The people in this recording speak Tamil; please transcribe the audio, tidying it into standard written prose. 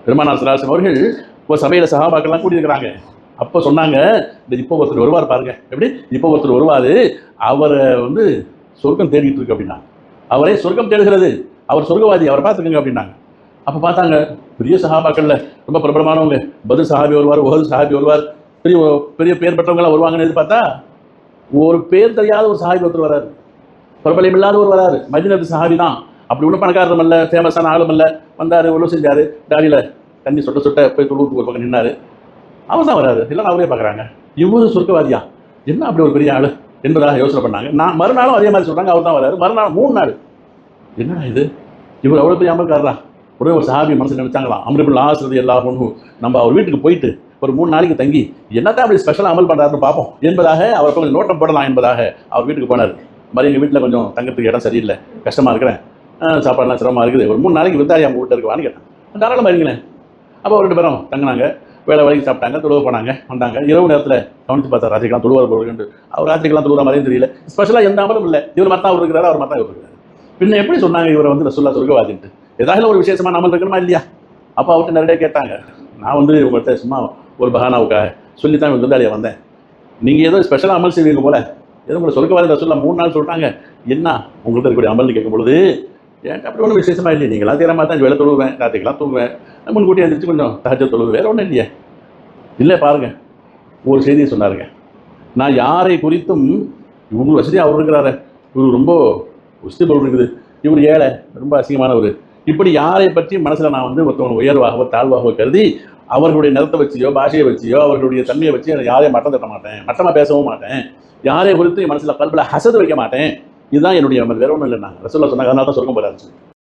பெருமானார் ஸல்லல்லாஹு அலைஹி வஸல்லம் அவர்கள் இப்போ சபையில் சஹாபாக்கள்லாம் கூட்டியிருக்கிறாங்க. அப்போ சொன்னாங்க, இந்த இப்போ ஒருத்தர் வருவார் பாருங்க, எப்படி இப்போ ஒருத்தர் வருவார், அவரை வந்து சொர்க்கம் தேடிட்டு இருக்கு அப்படின்னா, அவரே சொர்க்கம் தேடுகிறது, அவர் சொர்க்கவாதி, அவரை பார்த்துக்கங்க அப்படின்னாங்க. அப்போ பார்த்தாங்க, பெரிய சஹாபாக்கள்ல ரொம்ப பிரபலமானவங்க, பத்ர் சஹாபி வருவார், உஹது சஹாபி வருவார், பெரிய பெரிய பேர் பெற்றவங்களாம் வருவாங்கன்னு எதிர்பார்த்தா ஒரு பேர் தெரியாத ஒரு சஹாபி ஒருத்தர் வராரு, பிரபலம் இல்லாத ஒரு வராரு, மதீனத்து சஹாபி தான், அப்படி ஒன்றும் பணக்காரரும் இல்லை, ஃபேமஸான ஆளும் இல்லை, வந்தார், ஒன்றும் செஞ்சார், டாடியில் தண்ணி சொட்ட சொட்ட போய் தொழுவுக்கு ஒரு பக்கம் நின்னாரு, அவர் தான் வராது, இல்லைன்னா அவரே பார்க்குறாங்க, இவ்வளவு சொர்க்கவாதியா, என்ன அப்படி ஒரு பெரிய ஆள் என்பதாக யோசனை பண்ணாங்க. நான் மறுநாளும் அதே மாதிரி சொல்கிறாங்க, அவர் தான் வராரு, மறுநாள் 3 நாள், என்னடா இது, இவர் அவ்வளோ பெரிய அமல்காரரா, உடனே ஒரு சஹாபி மனசு நினைச்சாங்களாம், அம்ர் இப்னு ஆஸ் ரலியல்லாஹு அன்ஹு, நம்ம அவர் வீட்டுக்கு போயிட்டு ஒரு 3 நாளைக்கு தங்கி என்னதான் அப்படி ஸ்பெஷலாக அமல் பண்ணுறாருன்னு பார்ப்போம் என்பதாக அவர் கொஞ்சம் நோட்டம் போடலாம் என்பதாக அவர் வீட்டுக்கு போனார். மாதிரி எங்கள் வீட்டில் கொஞ்சம் தங்கத்துக்கு இடம் சரியில்லை, கஷ்டமாக இருக்கிறேன், சாப்பாடுலாம் சிரமமாக இருக்குது, ஒரு 3 நாளைக்கு விருந்தாளி அவங்க வீட்டில் இருக்குவான்னு கேட்டேன். தாராளமாக இருங்களேன். அப்போ 2 பேரும் தங்கினாங்க, வேலை வரைக்கும் சாப்பிட்டாங்க, தொழுவ போனாங்க, வந்தாங்க. இரவு நேரத்தில் கவனித்து பார்த்தா ராத்திரிக்கெல்லாம் தொழுவார் போடுறது, அவர் ராத்திரிக்கெல்லாம் தொழுவ மாதிரியும் தெரியல, ஸ்பெஷலாக எந்த அமலும் இல்லை, இவர் மட்டும் அவர் இருக்கிறாரு, அவர் மட்டும் இவர் இருக்கிறார். பின்ன எப்படி சொன்னாங்க இவரை வந்து ரசூலுல்லாஹ் சொர்க்கவாதின்ட்டு? ஏதாவது ஒரு விசேஷமான அமல் இருக்கணுமா இல்லையா? அப்போ அவர்கிட்ட நிறைய கேட்டாங்க. நான் வந்து உங்கள்கிட்ட சும்மா ஒரு பகானாவுக்காக சொல்லித்தான் விருந்தாளியாக வந்தேன், நீங்கள் ஏதோ ஸ்பெஷலாக அமல் செய்வீங்க போல, ஏதோ உங்களை சொர்க்கவாதி ரசூலுல்லாஹ் 3 நாள் சொல்லிட்டாங்க, என்ன உங்கள்கிட்ட இருக்கக்கூடிய அமல்னு கேட்கும் பொழுது, ஏன்ட்டு அப்படி ஒன்றும் விசேஷமாக இல்லையே, நீங்களாம் தீரமாக தான் வேலை தொழுவேன், ராத்திரிக்கெல்லாம் தூங்குவேன், முன்கூட்டி எழுந்திரிச்சு கொஞ்சம் தஹஜ்ஜத் தொழுவேன், வேறு ஒன்றும் இல்லையே. இல்லை பாருங்கள், ஒரு செய்தியை சொன்னாருங்க, நான் யாரை குறித்தும் இவங்க வசதியாக அவர் இருக்கிறாரு, இவர் ரொம்ப உஸ்தி பொருள் இருக்குது, இவர் ஏழை, ரொம்ப அசிங்கமானவர், இப்படி யாரை பற்றி மனசில் நான் வந்து ஒருத்தவங்க உயர்வாகவோ தாழ்வாகவோ கருதி அவர்களுடைய நிறத்தை வச்சியோ பாஷையை வச்சியோ அவர்களுடைய தன்மையை வச்சு யாரையும் மட்டம் தட்ட மாட்டேன், மட்டமாக பேசவும் மாட்டேன், யாரை குறித்து என் மனசில் கல்பில் ஹசது வைக்க மாட்டேன், இதுதான் என்னுடைய அமல், வேற ஒன்றும் இல்லை. நாங்கள் ரசூலுல்லாஹ் சொன்னாங்க, அதனால தான் சொர்க்கம் போகிறாரு.